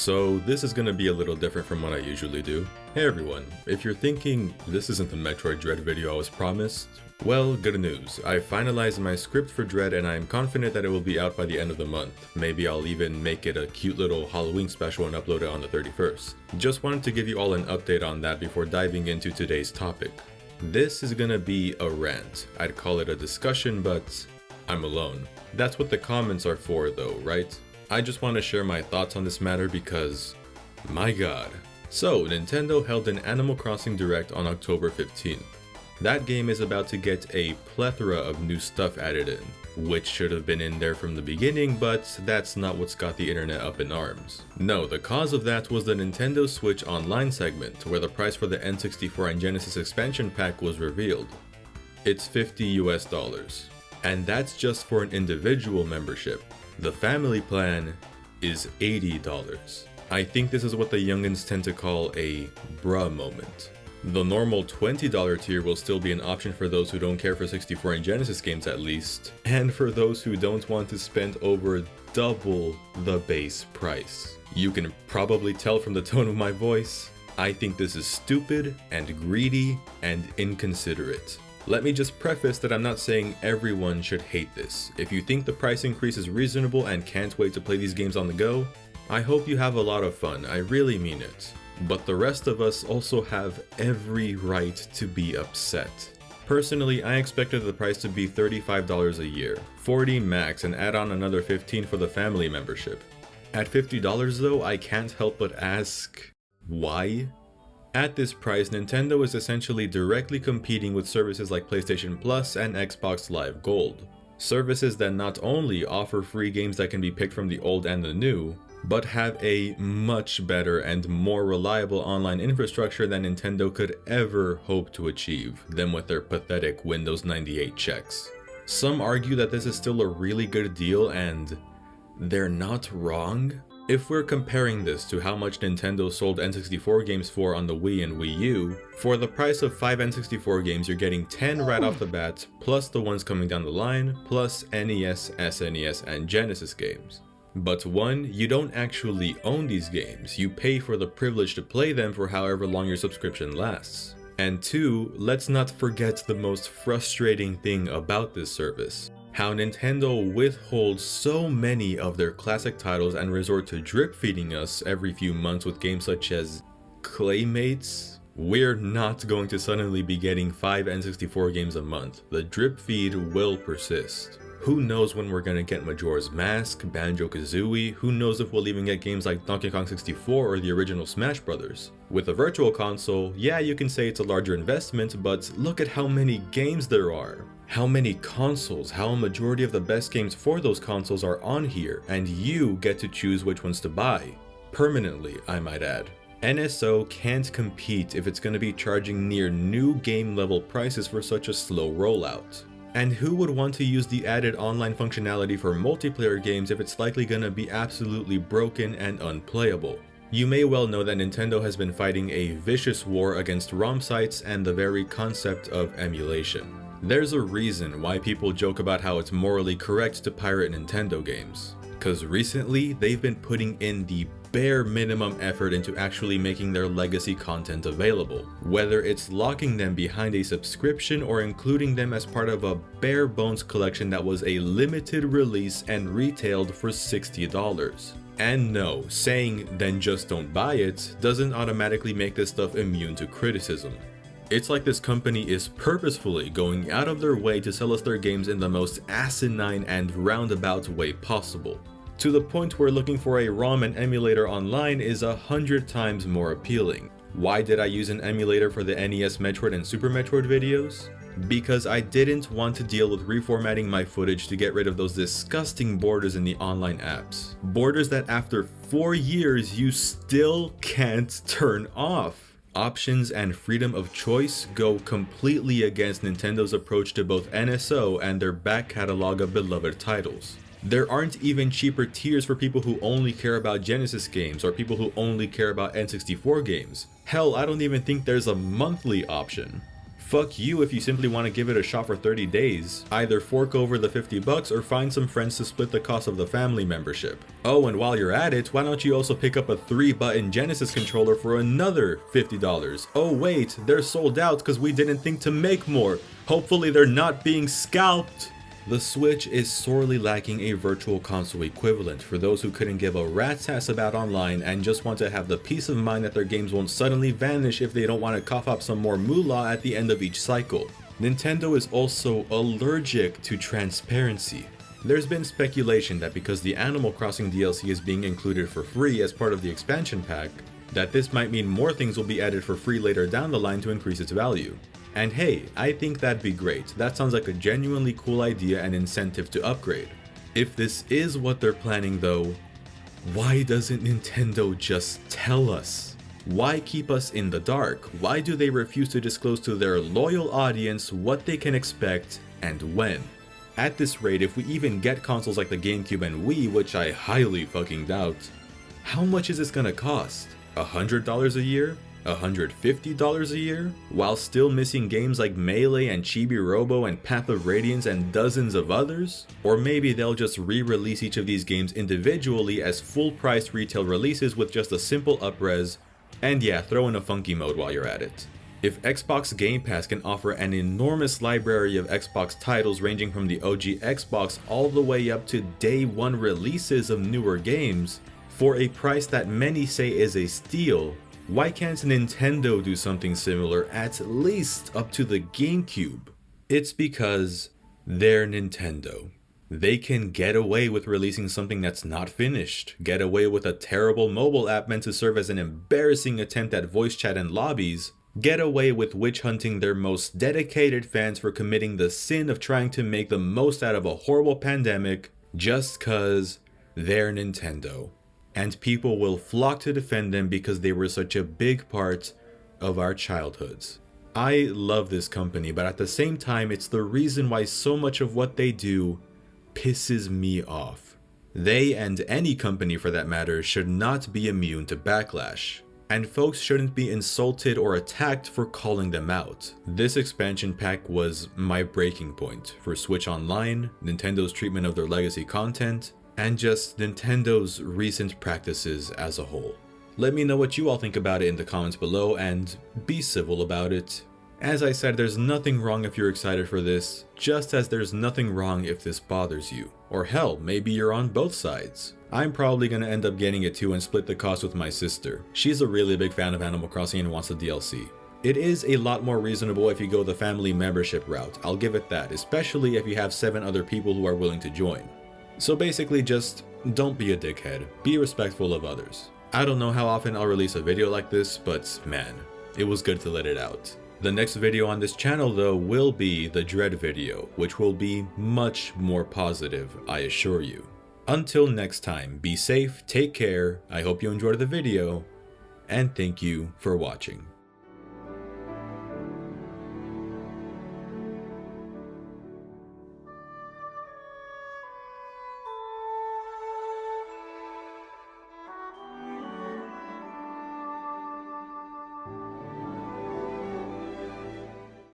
So this is going to be a little different from what I usually do. Hey everyone, if you're thinking this isn't the Metroid Dread video I was promised, well, good news. I finalized my script for Dread and I'm confident that it will be out by the end of the month. Maybe I'll even make it a cute little Halloween special and upload it on the 31st. Just wanted to give you all an update on that before diving into today's topic. This is gonna be a rant. I'd call it a discussion, but I'm alone. That's what the comments are for though, right? I just want to share my thoughts on this matter because, my god. So, Nintendo held an Animal Crossing Direct on October 15th. That game is about to get a plethora of new stuff added in, which should have been in there from the beginning, but that's not what's got the internet up in arms. No, the cause of that was the Nintendo Switch Online segment, where the price for the N64 and Genesis expansion pack was revealed. It's $50 US, and that's just for an individual membership. The family plan is $80. I think this is what the youngins tend to call a bruh moment. The normal $20 tier will still be an option for those who don't care for 64 and Genesis games at least, and for those who don't want to spend over double the base price. You can probably tell from the tone of my voice, I think this is stupid and greedy and inconsiderate. Let me just preface that I'm not saying everyone should hate this. If you think the price increase is reasonable and can't wait to play these games on the go, I hope you have a lot of fun, I really mean it. But the rest of us also have every right to be upset. Personally, I expected the price to be $35 a year, $40 max, and add on another $15 for the family membership. At $50 though, I can't help but ask, why? At this price, Nintendo is essentially directly competing with services like PlayStation Plus and Xbox Live Gold. Services that not only offer free games that can be picked from the old and the new, but have a much better and more reliable online infrastructure than Nintendo could ever hope to achieve than with their pathetic Windows 98 checks. Some argue that this is still a really good deal, and they're not wrong. If we're comparing this to how much Nintendo sold N64 games for on the Wii and Wii U, for the price of 5 N64 games you're getting 10 right off the bat, plus the ones coming down the line, plus NES, SNES, and Genesis games. But one, you don't actually own these games, you pay for the privilege to play them for however long your subscription lasts. And two, let's not forget the most frustrating thing about this service. How Nintendo withholds so many of their classic titles and resort to drip feeding us every few months with games such as Claymates. We're not going to suddenly be getting 5 N64 games a month. The drip feed will persist. Who knows when we're gonna get Majora's Mask, Banjo-Kazooie, who knows if we'll even get games like Donkey Kong 64 or the original Smash Brothers. With a virtual console, yeah, you can say it's a larger investment, but look at how many games there are. How many consoles, how a majority of the best games for those consoles are on here, and you get to choose which ones to buy. Permanently, I might add. NSO can't compete if it's gonna be charging near new game level prices for such a slow rollout. And who would want to use the added online functionality for multiplayer games if it's likely gonna be absolutely broken and unplayable? You may well know that Nintendo has been fighting a vicious war against ROM sites and the very concept of emulation. There's a reason why people joke about how it's morally correct to pirate Nintendo games. Cause recently, they've been putting in the bare minimum effort into actually making their legacy content available, whether it's locking them behind a subscription or including them as part of a bare bones collection that was a limited release and retailed for $60. And no, saying then just don't buy it doesn't automatically make this stuff immune to criticism. It's like this company is purposefully going out of their way to sell us their games in the most asinine and roundabout way possible, to the point where looking for a ROM and emulator online is 100 times more appealing. Why did I use an emulator for the NES Metroid and Super Metroid videos? Because I didn't want to deal with reformatting my footage to get rid of those disgusting borders in the online apps. Borders that after 4 years you still can't turn off. Options and freedom of choice go completely against Nintendo's approach to both NSO and their back catalog of beloved titles. There aren't even cheaper tiers for people who only care about Genesis games or people who only care about N64 games. Hell, I don't even think there's a monthly option. Fuck you if you simply want to give it a shot for 30 days. Either fork over the $50 or find some friends to split the cost of the family membership. Oh, and while you're at it, why don't you also pick up a 3-button Genesis controller for another $50? Oh wait, they're sold out because we didn't think to make more. Hopefully they're not being scalped. The Switch is sorely lacking a virtual console equivalent for those who couldn't give a rat's ass about online and just want to have the peace of mind that their games won't suddenly vanish if they don't want to cough up some more moolah at the end of each cycle. Nintendo is also allergic to transparency. There's been speculation that because the Animal Crossing DLC is being included for free as part of the expansion pack, that this might mean more things will be added for free later down the line to increase its value. And hey, I think that'd be great. That sounds like a genuinely cool idea and incentive to upgrade. If this is what they're planning though, why doesn't Nintendo just tell us? Why keep us in the dark? Why do they refuse to disclose to their loyal audience what they can expect and when? At this rate, if we even get consoles like the GameCube and Wii, which I highly fucking doubt, how much is this gonna cost? $100 a year? $150 a year? While still missing games like Melee and Chibi Robo and Path of Radiance and dozens of others? Or maybe they'll just re-release each of these games individually as full-price retail releases with just a simple up-res, and yeah, throw in a funky mode while you're at it. If Xbox Game Pass can offer an enormous library of Xbox titles ranging from the OG Xbox all the way up to day one releases of newer games, for a price that many say is a steal, why can't Nintendo do something similar at least up to the GameCube? It's because they're Nintendo. They can get away with releasing something that's not finished, get away with a terrible mobile app meant to serve as an embarrassing attempt at voice chat and lobbies, get away with witch hunting their most dedicated fans for committing the sin of trying to make the most out of a horrible pandemic just cause they're Nintendo. And people will flock to defend them because they were such a big part of our childhoods. I love this company, but at the same time, it's the reason why so much of what they do pisses me off. They, and any company for that matter, should not be immune to backlash. And folks shouldn't be insulted or attacked for calling them out. This expansion pack was my breaking point for Switch Online, Nintendo's treatment of their legacy content, and just Nintendo's recent practices as a whole. Let me know what you all think about it in the comments below and be civil about it. As I said, there's nothing wrong if you're excited for this, just as there's nothing wrong if this bothers you. Or hell, maybe you're on both sides. I'm probably gonna end up getting it too and split the cost with my sister. She's a really big fan of Animal Crossing and wants the DLC. It is a lot more reasonable if you go the family membership route, I'll give it that, especially if you have 7 other people who are willing to join. So basically just don't be a dickhead, be respectful of others. I don't know how often I'll release a video like this, but man, it was good to let it out. The next video on this channel though will be the Dread video, which will be much more positive, I assure you. Until next time, be safe, take care, I hope you enjoyed the video, and thank you for watching.